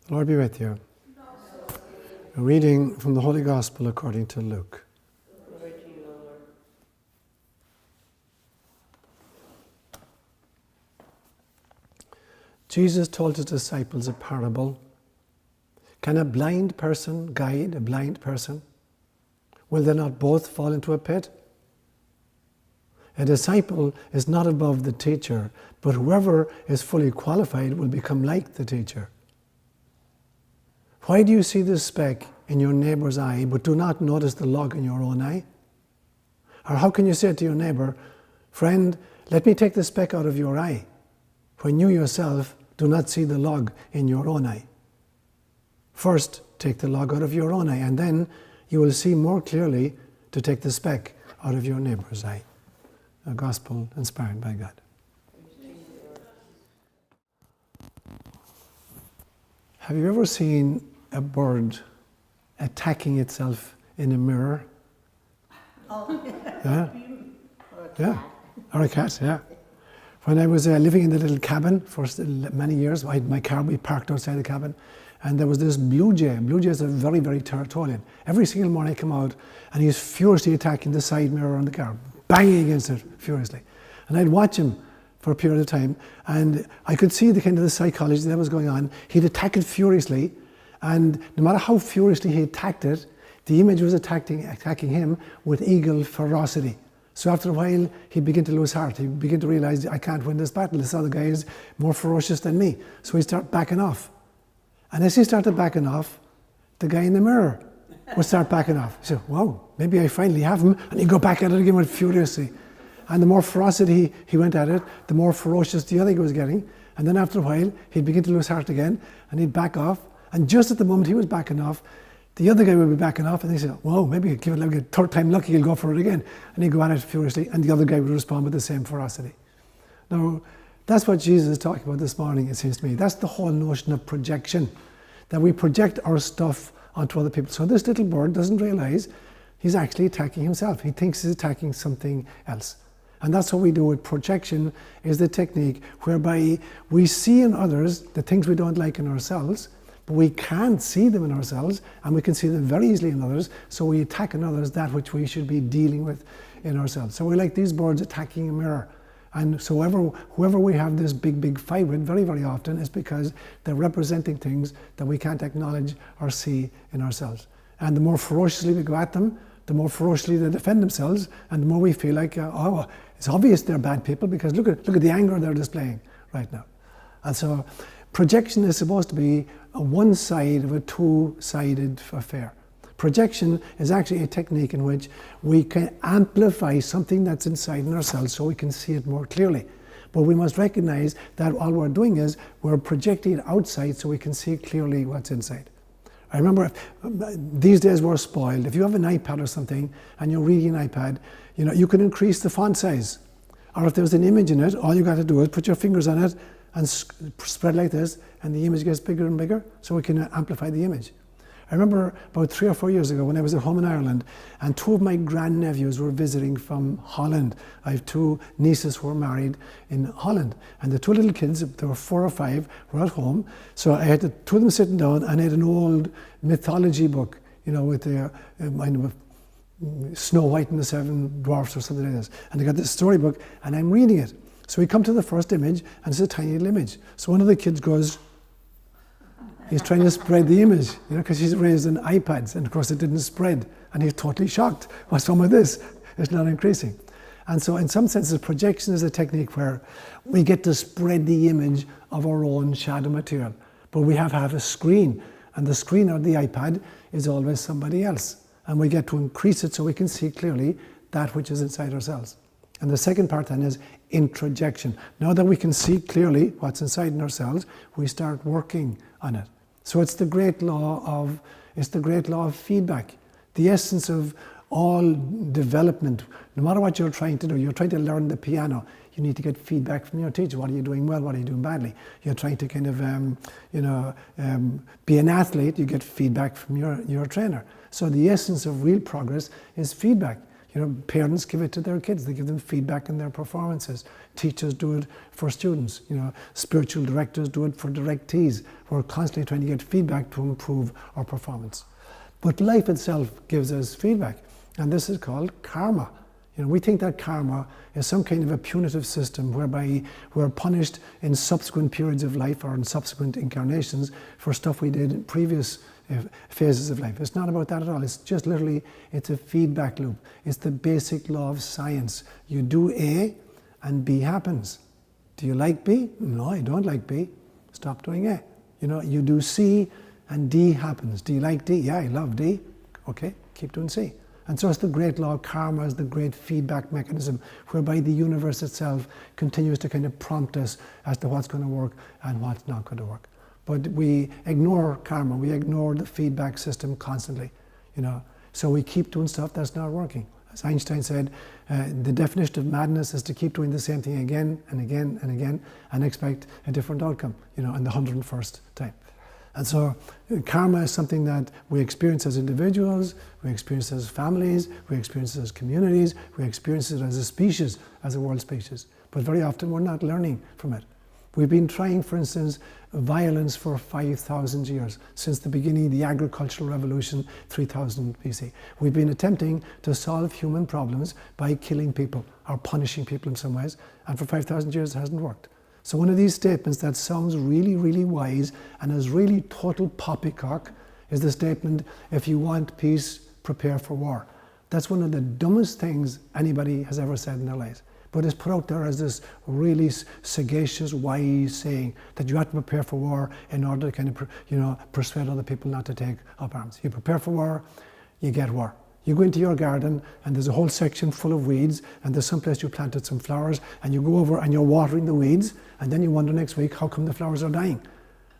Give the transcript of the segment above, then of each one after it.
The Lord be with you. A reading from the Holy Gospel according to Luke. Glory to you, Lord. Jesus told his disciples a parable. Can a blind person guide a blind person? Will they not both fall into a pit? A disciple is not above the teacher, but whoever is fully qualified will become like the teacher. Why do you see the speck in your neighbour's eye, but do not notice the log in your own eye? Or how can you say to your neighbour, "Friend, let me take the speck out of your eye," when you yourself do not see the log in your own eye? First, take the log out of your own eye, and then you will see more clearly to take the speck out of your neighbour's eye. A gospel inspired by God. Have you ever seen a bird attacking itself in a mirror? Oh. Yeah? Or a cat. Yeah. Or a cat, yeah. When I was living in the little cabin for many years, I had my car, we parked outside the cabin, and there was this blue jay. Blue jays are very, very territorial. Every single morning I come out, and he's furiously attacking the side mirror on the car, banging against it furiously. And I'd watch him for a period of time, and I could see the kind of the psychology that was going on. He'd attack it furiously, and no matter how furiously he attacked it, the image was attacking him with eagle ferocity. So after a while, he'd begin to lose heart. He'd begin to realize, I can't win this battle. This other guy is more ferocious than me. So he'd start backing off. And as he started backing off, the guy in the mirror would start backing off. He said, wow, maybe I finally have him. And he'd go back at it again with furiously. And the more ferocity he went at it, the more ferocious the other guy was getting. And then after a while, he'd begin to lose heart again, and he'd back off. And just at the moment he was backing off, the other guy would be backing off, and he said, whoa, maybe give it like a third time lucky, he'll go for it again. And he'd go at it furiously, and the other guy would respond with the same ferocity. Now, that's what Jesus is talking about this morning, it seems to me. That's the whole notion of projection, that we project our stuff onto other people. So this little bird doesn't realize he's actually attacking himself. He thinks he's attacking something else. And that's what we do with projection, is the technique whereby we see in others the things we don't like in ourselves, but we can't see them in ourselves, and we can see them very easily in others, so we attack in others that which we should be dealing with in ourselves. So we're like these birds attacking a mirror. And so whoever we have this big fight with very, very often is because they're representing things that we can't acknowledge or see in ourselves. And the more ferociously we go at them, the more ferociously they defend themselves, and the more we feel like, oh, it's obvious they're bad people because look at the anger they're displaying right now. And so projection is supposed to be one side of a two-sided affair. Projection is actually a technique in which we can amplify something that's inside in ourselves so we can see it more clearly. But we must recognize that all we're doing is we're projecting it outside so we can see clearly what's inside. I remember these days we're spoiled. If you have an iPad or something and you're reading an iPad, you can increase the font size. Or if there's an image in it, all you got to do is put your fingers on it and spread like this, and the image gets bigger and bigger, so we can amplify the image. I remember about 3 or 4 years ago when I was at home in Ireland, and 2 of my grandnephews were visiting from Holland. I have 2 nieces who were married in Holland, and the 2 little kids, there were 4 or 5, were at home. So I had the 2 of them sitting down, and I had an old mythology book, with the Snow White and the 7 Dwarfs or something like this. And I got this storybook, and I'm reading it. So we come to the first image, and it's a tiny little image. So one of the kids goes, he's trying to spread the image, because he's raised on iPads, and of course it didn't spread, and he's totally shocked. What's wrong with this? It's not increasing. And so in some senses, projection is a technique where we get to spread the image of our own shadow material. But we have a screen, and the screen on the iPad is always somebody else. And we get to increase it so we can see clearly that which is inside ourselves. And the second part then is introjection. Now that we can see clearly what's inside in ourselves, we start working on it. So it's the great law of feedback. The essence of all development, no matter what you're trying to do, you're trying to learn the piano, you need to get feedback from your teacher. What are you doing well? What are you doing badly? You're trying to kind of, be an athlete, you get feedback from your trainer. So the essence of real progress is feedback. You know, parents give it to their kids. They give them feedback in their performances. Teachers do it for students. You know, spiritual directors do it for directees. We're constantly trying to get feedback to improve our performance. But life itself gives us feedback, and this is called karma. You know, we think that karma is some kind of a punitive system whereby we're punished in subsequent periods of life or in subsequent incarnations for stuff we did in previous phases of life. It's not about that at all. It's just literally, it's a feedback loop. It's the basic law of science. You do A and B happens. Do you like B? No, I don't like B. Stop doing A. You know, you do C and D happens. Do you like D? Yeah, I love D. Okay, keep doing C. And so it's the great law of karma, is the great feedback mechanism whereby the universe itself continues to kind of prompt us as to what's going to work and what's not going to work. But we ignore karma, we ignore the feedback system constantly, you know. So we keep doing stuff that's not working. As Einstein said, the definition of madness is to keep doing the same thing again and again and again and expect a different outcome, you know, in the 101st time. And so karma is something that we experience as individuals, we experience as families, we experience as communities, we experience it as a species, as a world species. But very often we're not learning from it. We've been trying, for instance, violence for 5,000 years, since the beginning of the agricultural revolution, 3000 BC. We've been attempting to solve human problems by killing people or punishing people in some ways, and for 5,000 years it hasn't worked. So one of these statements that sounds really, really wise and is really total poppycock is the statement, if you want peace, prepare for war. That's one of the dumbest things anybody has ever said in their lives. But it's put out there as this really sagacious, wise saying that you have to prepare for war in order to kind of, you know, persuade other people not to take up arms. You prepare for war, you get war. You go into your garden and there's a whole section full of weeds, and there's some place you planted some flowers, and you go over and you're watering the weeds, and then you wonder next week, how come the flowers are dying?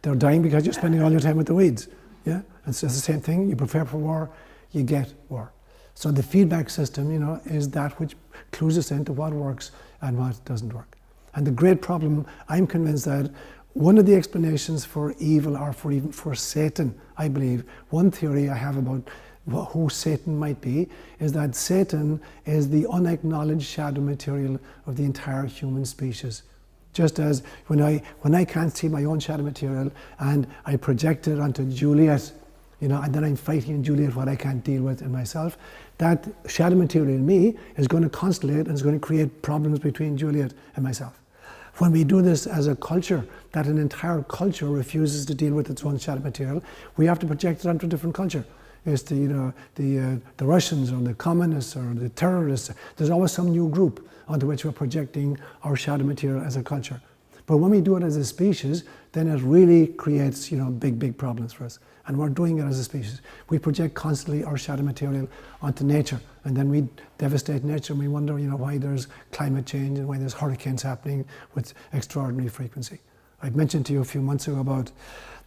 They're dying because you're spending all your time with the weeds. Yeah? And so it's the same thing. You prepare for war, you get war. So the feedback system, you know, is that which clues us into what works and what doesn't work. And the great problem, I'm convinced that one of the explanations for evil, or for even for Satan, I believe, one theory I have about who Satan might be, is that Satan is the unacknowledged shadow material of the entire human species. Just as when I can't see my own shadow material and I project it onto Juliet, you know, and then I'm fighting in Juliet what I can't deal with in myself, that shadow material in me is going to constellate and is going to create problems between Juliet and myself. When we do this as a culture, that an entire culture refuses to deal with its own shadow material, we have to project it onto a different culture. It's the, you know, the Russians or the communists or the terrorists. There's always some new group onto which we're projecting our shadow material as a culture. But when we do it as a species, then it really creates, you know, big problems for us. And we're doing it as a species. We project constantly our shadow material onto nature, and then we devastate nature, and we wonder, you know, why there's climate change and why there's hurricanes happening with extraordinary frequency. I mentioned to you a few months ago about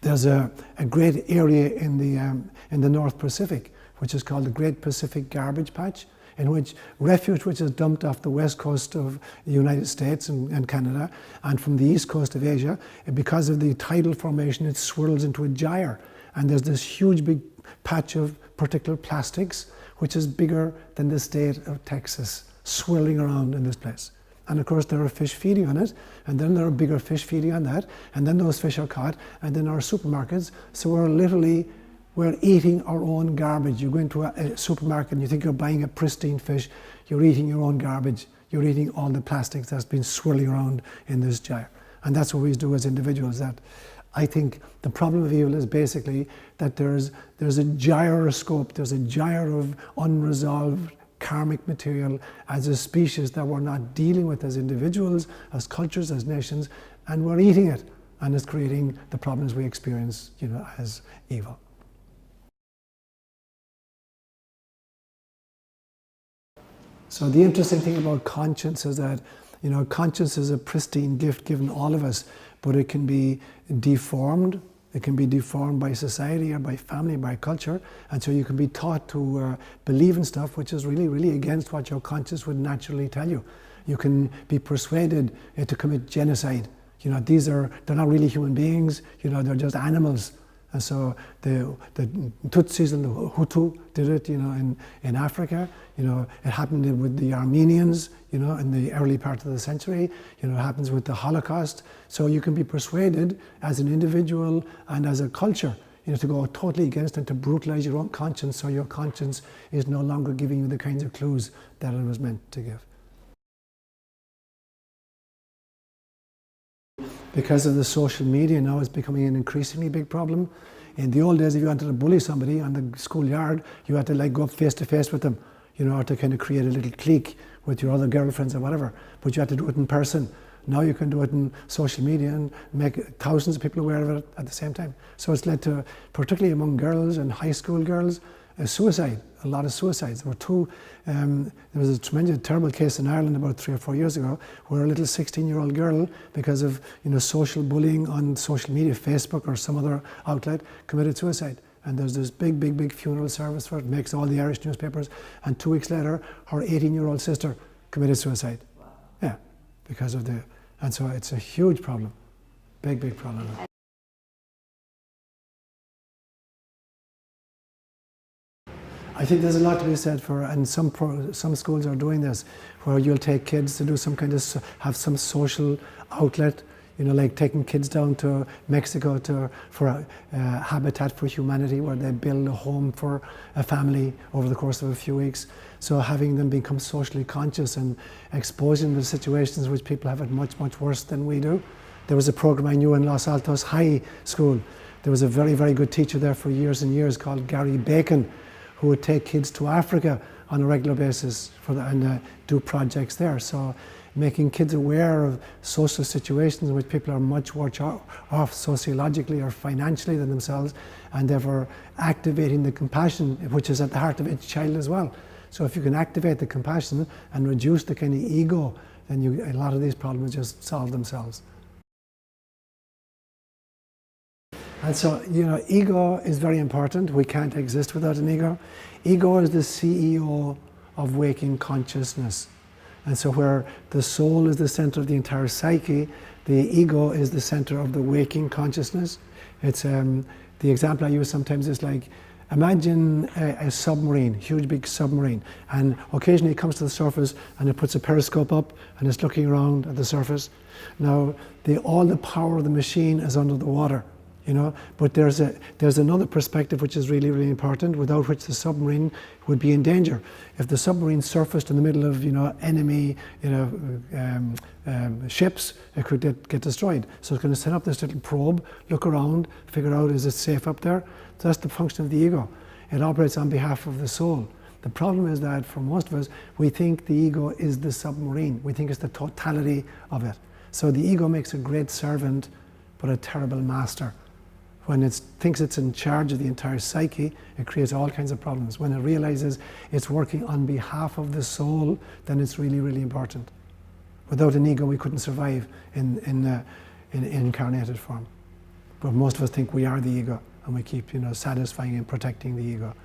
there's a great area in the North Pacific, which is called the Great Pacific Garbage Patch, in which refuse which is dumped off the west coast of the United States and Canada, and from the east coast of Asia, because of the tidal formation, it swirls into a gyre. And there's this huge big patch of particular plastics, which is bigger than the state of Texas, swirling around in this place. And of course there are fish feeding on it, and then there are bigger fish feeding on that, and then those fish are caught, and then our supermarkets, so we're eating our own garbage. You go into a supermarket and you think you're buying a pristine fish, you're eating your own garbage, you're eating all the plastics that's been swirling around in this gyre. And that's what we do as individuals. That I think the problem of evil is basically that there's a gyroscope, there's a gyre of unresolved karmic material as a species that we're not dealing with as individuals, as cultures, as nations, and we're eating it, and it's creating the problems we experience, you know, as evil. So the interesting thing about conscience is that, you know, conscience is a pristine gift given all of us, but it can be deformed. It can be deformed by society or by family, by culture, and so you can be taught to believe in stuff which is really against what your conscience would naturally tell you. You can be persuaded to commit genocide. You know, they're not really human beings. You know, they're just animals. And so the Tutsis and the Hutu did it, in Africa. It happened with the Armenians, in the early part of the century. It happens with the Holocaust. So you can be persuaded as an individual and as a culture, to go totally against and to brutalize your own conscience, so your conscience is no longer giving you the kinds of clues that it was meant to give. Because of the social media now, it's becoming an increasingly big problem. In the old days, if you wanted to bully somebody on the schoolyard, you had to go up face to face with them, or to kind of create a little clique with your other girlfriends or whatever. But you had to do it in person. Now you can do it in social media and make thousands of people aware of it at the same time. So it's led to, particularly among girls and high school girls, suicide. A lot of suicides. There was a tremendous, terrible case in Ireland about 3 or 4 years ago, where a little 16-year-old girl, because of social bullying on social media, Facebook or some other outlet, committed suicide. And there's this big funeral service for it. Makes all the Irish newspapers. And 2 weeks later, her 18-year-old sister committed suicide. Wow. Yeah, because of and so it's a huge problem, big problem. I think there's a lot to be said for, and some schools are doing this, where you'll take kids to do some kind of, have some social outlet, like taking kids down to Mexico for Habitat for Humanity, where they build a home for a family over the course of a few weeks. So having them become socially conscious and exposing them to situations which people have it much worse than we do. There was a program I knew in Los Altos High School. There was a very good teacher there for years and years called Gary Bacon, who would take kids to Africa on a regular basis and do projects there. So making kids aware of social situations in which people are much worse off sociologically or financially than themselves, and therefore activating the compassion, which is at the heart of each child as well. So if you can activate the compassion and reduce the kind of ego, then a lot of these problems just solve themselves. And so, ego is very important. We can't exist without an ego. Ego is the CEO of waking consciousness. And so where the soul is the center of the entire psyche, the ego is the center of the waking consciousness. It's the example I use sometimes is like, imagine a submarine, huge big submarine, and occasionally it comes to the surface and it puts a periscope up and it's looking around at the surface. Now, all the power of the machine is under the water. But there's another perspective which is really important, without which the submarine would be in danger. If the submarine surfaced in the middle of enemy ships, it could get destroyed. So it's going to set up this little probe, look around, figure out, is it safe up there? So that's the function of the ego. It operates on behalf of the soul. The problem is that for most of us, we think the ego is the submarine. We think it's the totality of it. So the ego makes a great servant, but a terrible master. When it thinks it's in charge of the entire psyche, it creates all kinds of problems. When it realizes it's working on behalf of the soul, then it's really important. Without an ego, we couldn't survive in incarnated form. But most of us think we are the ego, and we keep satisfying and protecting the ego.